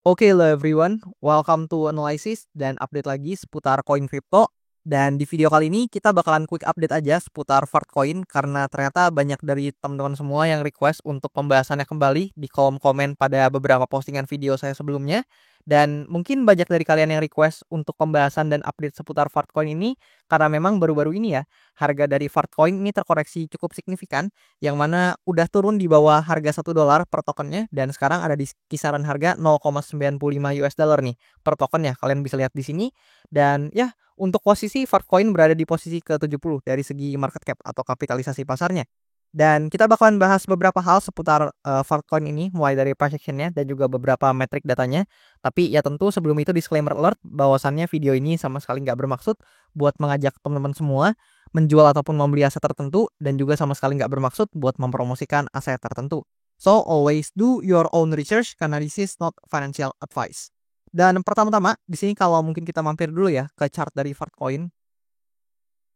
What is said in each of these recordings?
Oke, hello everyone, welcome to Analysis dan update lagi seputar koin crypto. Dan di video kali ini kita bakalan quick update aja seputar Fartcoin karena ternyata banyak dari teman-teman semua yang request untuk pembahasannya kembali di kolom komen pada beberapa postingan video saya sebelumnya. Dan mungkin banyak dari kalian yang request untuk pembahasan dan update seputar Fartcoin ini karena memang baru-baru ini ya harga dari Fartcoin ini terkoreksi cukup signifikan, yang mana udah turun di bawah harga $1 per tokennya dan sekarang ada di kisaran harga 0,95 US dollar nih per token ya. Kalian bisa lihat di sini. Dan ya, untuk posisi Fartcoin berada di posisi ke-70 dari segi market cap atau kapitalisasi pasarnya. Dan kita bakalan bahas beberapa hal seputar Fartcoin ini, mulai dari projection-nya dan juga beberapa metrik datanya. Tapi ya tentu sebelum itu disclaimer alert bahwasannya video ini sama sekali nggak bermaksud buat mengajak teman-teman semua menjual ataupun membeli aset tertentu, dan juga sama sekali nggak bermaksud buat mempromosikan aset tertentu. So always do your own research karena this is not financial advice. Dan pertama-tama di sini kalau mungkin kita mampir dulu ya ke chart dari Fartcoin.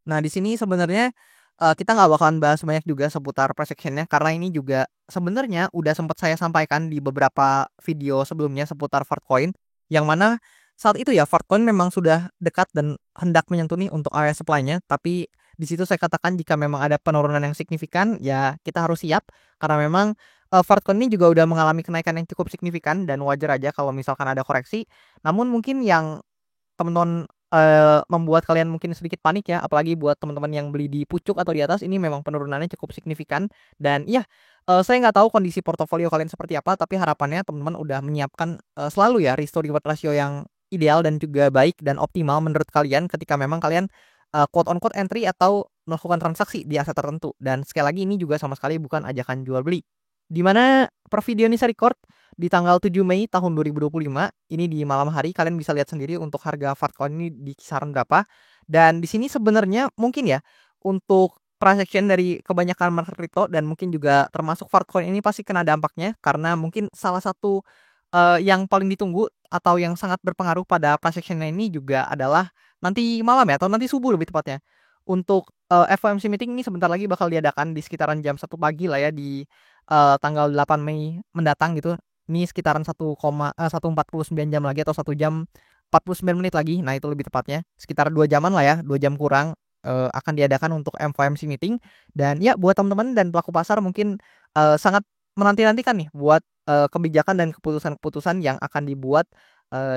Nah, di sini sebenarnya kita nggak bakalan bahas banyak juga seputar price action-nya karena ini juga sebenarnya udah sempat saya sampaikan di beberapa video sebelumnya seputar Fartcoin, yang mana saat itu ya Fartcoin memang sudah dekat dan hendak menyentuh nih untuk area supply-nya, tapi di situ saya katakan jika memang ada penurunan yang signifikan ya kita harus siap karena memang Fartcoin ini juga udah mengalami kenaikan yang cukup signifikan dan wajar aja kalau misalkan ada koreksi. Namun mungkin yang teman-teman membuat kalian mungkin sedikit panik ya, apalagi buat teman-teman yang beli di pucuk atau di atas, ini memang penurunannya cukup signifikan. Dan iya, saya nggak tahu kondisi portofolio kalian seperti apa, tapi harapannya teman-teman udah menyiapkan selalu ya risk to reward ratio yang ideal dan juga baik dan optimal menurut kalian ketika memang kalian quote on quote entry atau melakukan transaksi di aset tertentu. Dan sekali lagi ini juga sama sekali bukan ajakan jual beli. Di mana per video ini saya record di tanggal 7 Mei tahun 2025, ini di malam hari. Kalian bisa lihat sendiri untuk harga Fartcoin ini di kisaran berapa. Dan di sini sebenarnya mungkin ya untuk price action dari kebanyakan market crypto dan mungkin juga termasuk Fartcoin ini pasti kena dampaknya karena mungkin salah satu yang paling ditunggu atau yang sangat berpengaruh pada price action-nya ini juga adalah nanti malam ya atau nanti subuh lebih tepatnya. Untuk FOMC meeting ini sebentar lagi bakal diadakan di sekitaran jam 1 pagi lah ya di tanggal 8 Mei mendatang gitu. Ini sekitaran 1,149 jam lagi atau 1 jam 49 menit lagi. Nah, itu lebih tepatnya. Sekitar 2 jaman lah ya, 2 jam kurang akan diadakan untuk FOMC meeting. Dan ya buat teman-teman dan pelaku pasar mungkin sangat menanti-nantikan nih buat kebijakan dan keputusan-keputusan yang akan dibuat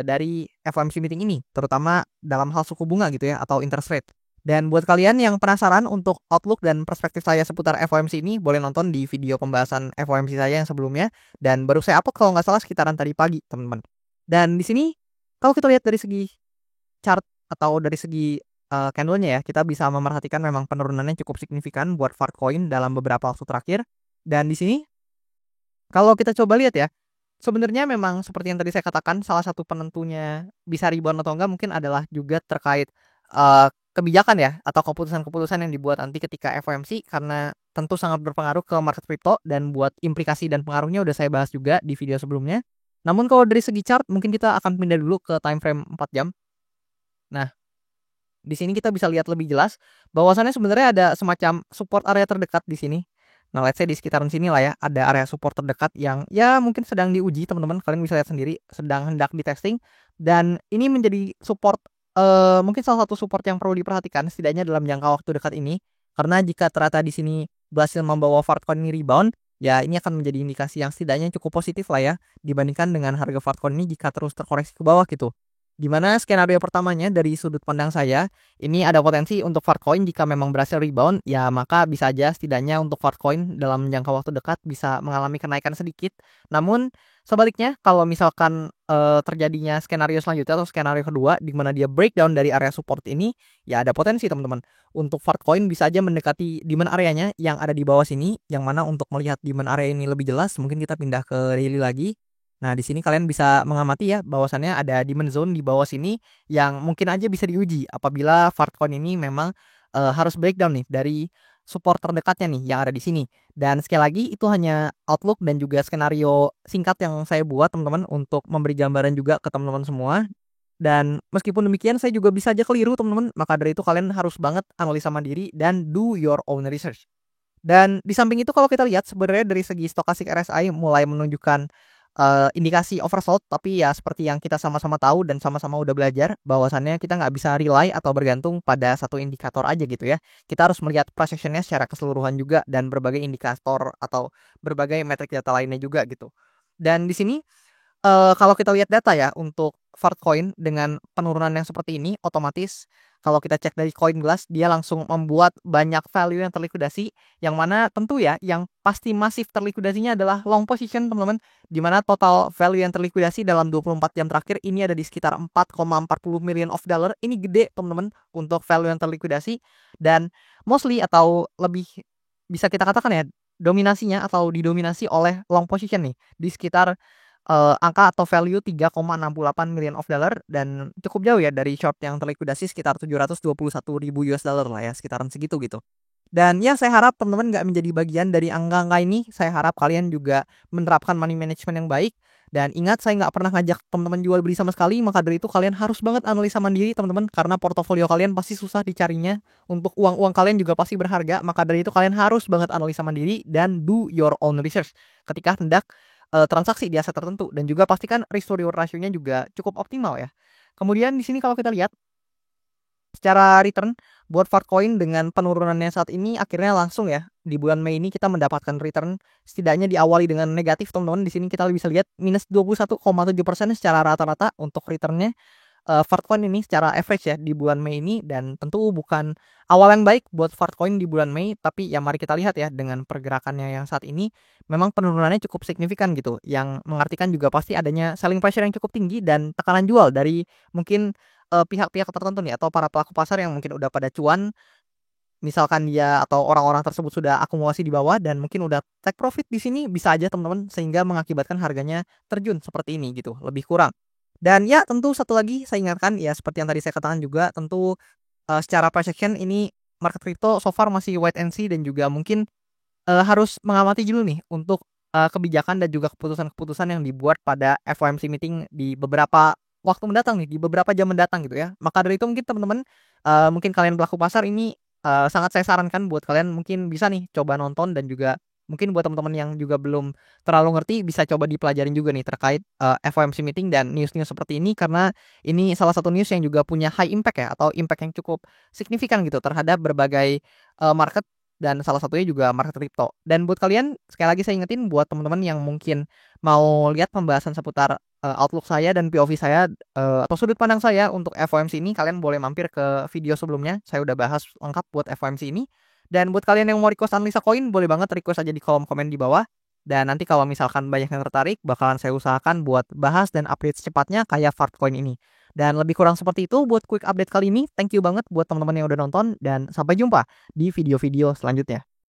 dari FOMC meeting ini, terutama dalam hal suku bunga gitu ya atau interest rate. Dan buat kalian yang penasaran untuk outlook dan perspektif saya seputar FOMC ini, boleh nonton di video pembahasan FOMC saya yang sebelumnya. Dan baru saya upload kalau nggak salah sekitaran tadi pagi, teman-teman. Dan di sini, kalau kita lihat dari segi chart atau dari segi candle-nya ya, kita bisa memerhatikan memang penurunannya cukup signifikan buat Fartcoin dalam beberapa waktu terakhir. Dan di sini, kalau kita coba lihat ya, sebenarnya memang seperti yang tadi saya katakan, salah satu penentunya bisa rebound atau enggak mungkin adalah juga terkait kebijakan ya atau keputusan-keputusan yang dibuat nanti ketika FOMC, karena tentu sangat berpengaruh ke market crypto dan buat implikasi dan pengaruhnya udah saya bahas juga di video sebelumnya. Namun kalau dari segi chart mungkin kita akan pindah dulu ke time frame 4 jam. Nah, di sini kita bisa lihat lebih jelas bahwasannya sebenarnya ada semacam support area terdekat di sini. Nah, let's say di sekitaran sini lah ya, ada area support terdekat yang ya mungkin sedang diuji teman-teman. Kalian bisa lihat sendiri, sedang hendak di testing. Dan ini menjadi support, mungkin salah satu support yang perlu diperhatikan setidaknya dalam jangka waktu dekat ini. Karena jika ternyata di sini berhasil membawa Fartcoin ini rebound, ya ini akan menjadi indikasi yang setidaknya cukup positif lah ya, dibandingkan dengan harga Fartcoin ini jika terus terkoreksi ke bawah gitu. Dimana skenario pertamanya dari sudut pandang saya, ini ada potensi untuk Fartcoin jika memang berhasil rebound, ya maka bisa aja setidaknya untuk Fartcoin dalam jangka waktu dekat bisa mengalami kenaikan sedikit. Namun sebaliknya kalau misalkan terjadinya skenario selanjutnya atau skenario kedua di mana dia breakdown dari area support ini, ya ada potensi teman-teman untuk Fartcoin bisa aja mendekati demand areanya yang ada di bawah sini, yang mana untuk melihat demand area ini lebih jelas mungkin kita pindah ke daily lagi. Nah, di sini kalian bisa mengamati ya bahwasannya ada demand zone di bawah sini yang mungkin aja bisa diuji apabila Fartcoin ini memang harus breakdown nih dari support terdekatnya nih yang ada di sini. Dan sekali lagi itu hanya outlook dan juga skenario singkat yang saya buat teman-teman untuk memberi gambaran juga ke teman-teman semua. Dan meskipun demikian saya juga bisa aja keliru teman-teman. Maka dari itu kalian harus banget analisa mandiri dan do your own research. Dan di samping itu kalau kita lihat sebenarnya dari segi stokastik RSI mulai menunjukkan indikasi oversold, tapi ya seperti yang kita sama-sama tahu dan sama-sama udah belajar bahwasannya kita nggak bisa rely atau bergantung pada satu indikator aja gitu ya. Kita harus melihat price action-nya secara keseluruhan juga dan berbagai indikator atau berbagai metrik data lainnya juga gitu. Dan di sini kalau kita lihat data ya untuk Fartcoin dengan penurunan yang seperti ini, otomatis kalau kita cek dari CoinGlass dia langsung membuat banyak value yang terlikuidasi, yang mana tentu ya yang pasti masif terlikuidasinya adalah long position teman-teman, di mana total value yang terlikuidasi dalam 24 jam terakhir ini ada di sekitar 4,40 million of dollar. Ini gede teman-teman untuk value yang terlikuidasi, dan mostly atau lebih bisa kita katakan ya dominasinya atau didominasi oleh long position nih di sekitar angka atau value 3,68 million of dollar, dan cukup jauh ya dari short yang terlikuidasi sekitar 721.000 US dollar lah ya, sekitaran segitu gitu. Dan ya saya harap teman-teman nggak menjadi bagian dari angka-angka ini. Saya harap kalian juga menerapkan money management yang baik. Dan ingat, saya nggak pernah ngajak teman-teman jual beli sama sekali. Maka dari itu kalian harus banget analisa mandiri teman-teman, karena portofolio kalian pasti susah dicarinya. Untuk uang-uang kalian juga pasti berharga. Maka dari itu kalian harus banget analisa mandiri dan do your own research ketika hendak transaksi di aset tertentu, dan juga pastikan risk to reward ratio-nya juga cukup optimal ya. Kemudian di sini kalau kita lihat secara return buat Fartcoin dengan penurunannya saat ini, akhirnya langsung ya di bulan Mei ini kita mendapatkan return setidaknya diawali dengan negatif teman-teman. Di sini kita bisa lihat minus 21,7% secara rata-rata untuk returnnya Fartcoin ini secara average ya di bulan Mei ini, dan tentu bukan awal yang baik buat Fartcoin di bulan Mei, tapi ya mari kita lihat ya dengan pergerakannya yang saat ini memang penurunannya cukup signifikan gitu, yang mengartikan juga pasti adanya selling pressure yang cukup tinggi dan tekanan jual dari mungkin pihak-pihak tertentu nih atau para pelaku pasar yang mungkin udah pada cuan, misalkan dia atau orang-orang tersebut sudah akumulasi di bawah dan mungkin udah take profit di sini, bisa aja teman-teman, sehingga mengakibatkan harganya terjun seperti ini gitu, lebih kurang. Dan ya tentu satu lagi saya ingatkan ya seperti yang tadi saya katakan juga, tentu secara price action ini market crypto so far masih wait and see, dan juga mungkin harus mengamati dulu nih untuk kebijakan dan juga keputusan-keputusan yang dibuat pada FOMC meeting di beberapa waktu mendatang nih, di beberapa jam mendatang gitu ya. Maka dari itu mungkin teman-teman, mungkin kalian pelaku pasar ini sangat saya sarankan buat kalian mungkin bisa nih coba nonton, dan juga mungkin buat teman-teman yang juga belum terlalu ngerti bisa coba dipelajarin juga nih terkait FOMC meeting dan news-news seperti ini, karena ini salah satu news yang juga punya high impact ya, atau impact yang cukup signifikan gitu terhadap berbagai market, dan salah satunya juga market crypto. Dan buat kalian sekali lagi saya ingetin, buat teman-teman yang mungkin mau lihat pembahasan seputar outlook saya dan POV saya atau sudut pandang saya untuk FOMC ini, kalian boleh mampir ke video sebelumnya. Saya udah bahas lengkap buat FOMC ini. Dan buat kalian yang mau request analisa koin, boleh banget request aja di kolom komen di bawah. Dan nanti kalau misalkan banyak yang tertarik, bakalan saya usahakan buat bahas dan update secepatnya kayak Fartcoin ini. Dan lebih kurang seperti itu buat quick update kali ini. Thank you banget buat teman-teman yang udah nonton, dan sampai jumpa di video-video selanjutnya.